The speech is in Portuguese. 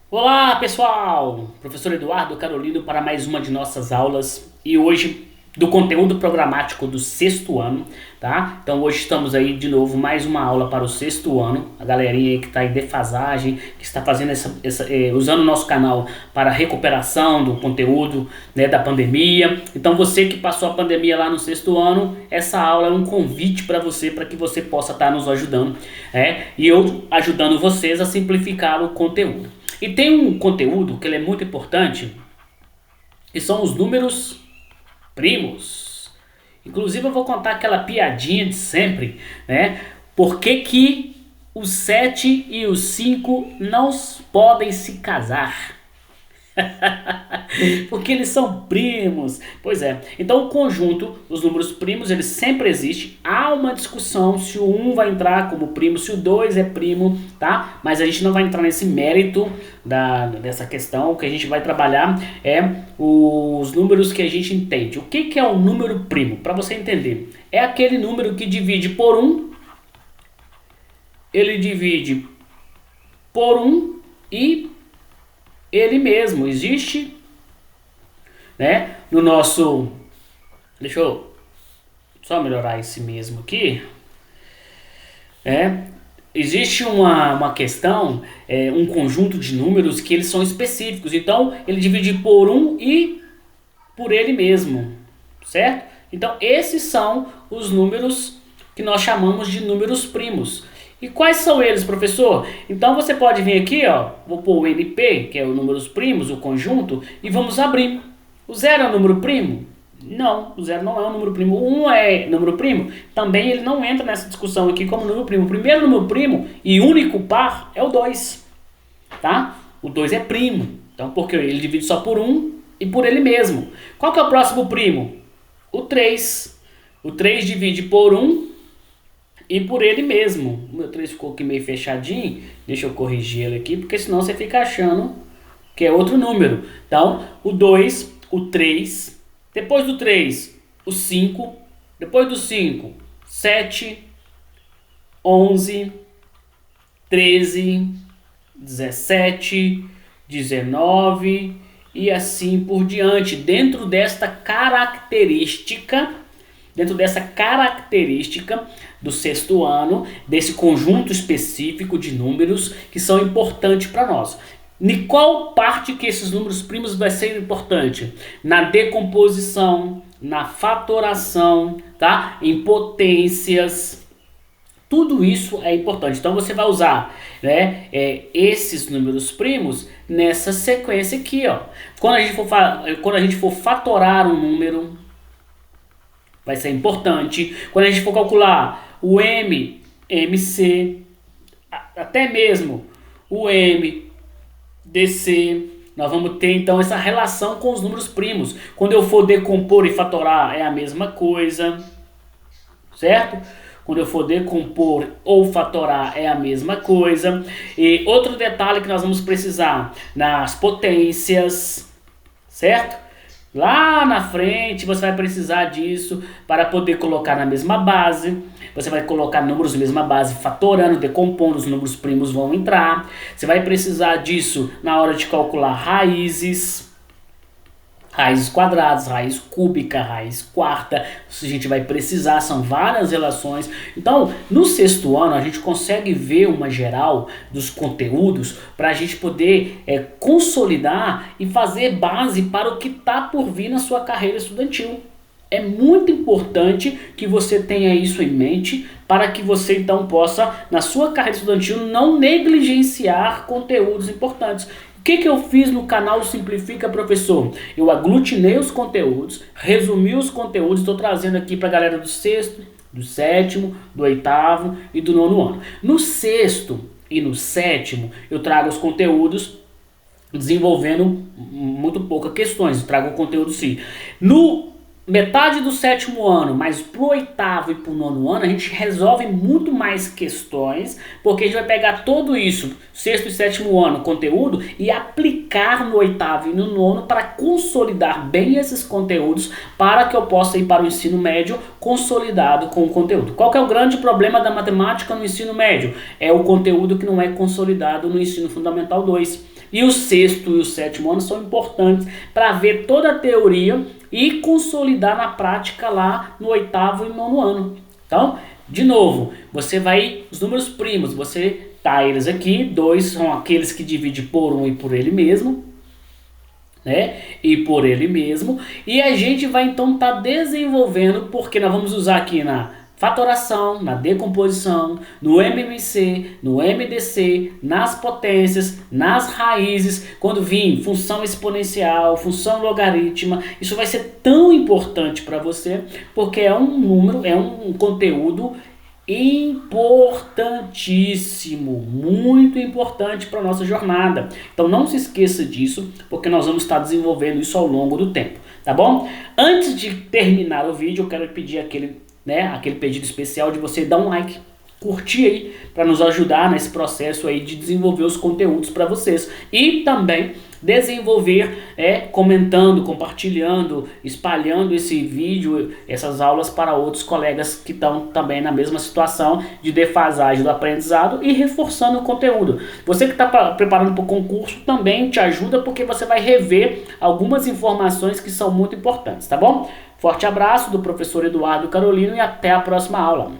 Olá pessoal, professor Eduardo Carolino para mais uma de nossas aulas e hoje do conteúdo programático do sexto ano, tá? Então hoje estamos aí de novo mais uma aula para o sexto ano, a galerinha aí que está em defasagem, que está fazendo usando o nosso canal para recuperação do conteúdo, né, da pandemia. Então você que passou a pandemia lá no sexto ano, essa aula é um convite para que você possa estar nos ajudando, e eu ajudando vocês a simplificar o conteúdo. E tem um conteúdo que ele é muito importante, que são os números primos. Inclusive eu vou contar aquela piadinha de sempre, né? Por que que o 7 e o 5 não podem se casar? Porque eles são primos. Pois é. Então o conjunto dos números primos, ele sempre existe. Há uma discussão se o 1 vai entrar como primo, se o 2 é primo, tá? Mas a gente não vai entrar nesse mérito dessa questão. O que a gente vai trabalhar é os números que a gente entende. O que é um número primo? Para você entender, é aquele número que divide por 1, ele divide por 1 e ele mesmo existe, né? No nosso, deixa eu só melhorar esse mesmo aqui, existe uma questão, um conjunto de números que eles são específicos. Então ele divide por 1 e por ele mesmo, certo? Então esses são os números que nós chamamos de números primos. E quais são eles, professor? Então você pode vir aqui, ó, vou pôr o NP, que é o números primos, o conjunto, e vamos abrir. O zero é um número primo? Não, o zero não é um número primo. O 1 é número primo? Também ele não entra nessa discussão aqui como número primo. O primeiro número primo e único par é o 2, tá? O 2 é primo, então porque ele divide só por 1 e por ele mesmo. Qual que é o próximo primo? O 3. O 3 divide por 1 e por ele mesmo. O meu 3 ficou aqui meio fechadinho. Deixa eu corrigir ele aqui, porque senão você fica achando que é outro número. Então, o 2, o 3. Depois do 3, o 5. Depois do 5, 7, 11, 13, 17, 19 e assim por diante. Dentro dessa característica do sexto ano, desse conjunto específico de números que são importantes para nós. Em qual parte que esses números primos vai ser importante? Na decomposição, na fatoração, tá? Em potências. Tudo isso é importante. Então você vai usar, né, esses números primos nessa sequência aqui, ó. Quando a gente for fatorar um número, vai ser importante. Quando a gente for calcular o MC, até mesmo o DC, nós vamos ter então essa relação com os números primos. Quando eu for decompor e fatorar é a mesma coisa, certo? Quando eu for decompor ou fatorar é a mesma coisa. E outro detalhe que nós vamos precisar nas potências, certo? Lá na frente você vai precisar disso para poder colocar na mesma base. Você vai colocar números na mesma base, fatorando, decompondo, os números primos vão entrar. Você vai precisar disso na hora de calcular raízes. Raízes quadradas, raiz cúbica, raiz quarta, a gente vai precisar, são várias relações. Então, no sexto ano, a gente consegue ver uma geral dos conteúdos para a gente poder consolidar e fazer base para o que está por vir na sua carreira estudantil. É muito importante que você tenha isso em mente para que você então possa, na sua carreira estudantil, não negligenciar conteúdos importantes. O que eu fiz no canal Simplifica Professor? Eu aglutinei os conteúdos, resumi os conteúdos, estou trazendo aqui para a galera do sexto, do sétimo, do oitavo e do nono ano. No sexto e no sétimo, eu trago os conteúdos desenvolvendo muito poucas questões, eu trago o conteúdo sim. No metade do sétimo ano, mas pro oitavo e pro nono ano, a gente resolve muito mais questões, porque a gente vai pegar tudo isso, sexto e sétimo ano, conteúdo, e aplicar no oitavo e no nono para consolidar bem esses conteúdos, para que eu possa ir para o ensino médio consolidado com o conteúdo. Qual que é o grande problema da matemática no ensino médio? É o conteúdo que não é consolidado no ensino fundamental 2. E o sexto e o sétimo ano são importantes para ver toda a teoria e consolidar na prática lá no oitavo e nono ano. Então, de novo, você vai, os números primos, você tá eles aqui, 2 são aqueles que divide por 1 e por ele mesmo, né? E por ele mesmo. E a gente vai então estar desenvolvendo, porque nós vamos usar aqui na fatoração, na decomposição, no MMC, no MDC, nas potências, nas raízes, quando vir função exponencial, função logarítmica, isso vai ser tão importante para você, porque é um número, é um conteúdo importantíssimo, muito importante para a nossa jornada. Então não se esqueça disso, porque nós vamos estar desenvolvendo isso ao longo do tempo, tá bom? Antes de terminar o vídeo, eu quero pedir aquele pedido especial de você dar um like, curtir aí, para nos ajudar nesse processo aí de desenvolver os conteúdos para vocês. E também desenvolver, comentando, compartilhando, espalhando esse vídeo, essas aulas para outros colegas que estão também na mesma situação de defasagem do aprendizado e reforçando o conteúdo. Você que está preparando para o concurso também te ajuda, porque você vai rever algumas informações que são muito importantes, tá bom? Forte abraço do professor Eduardo Carolino e até a próxima aula.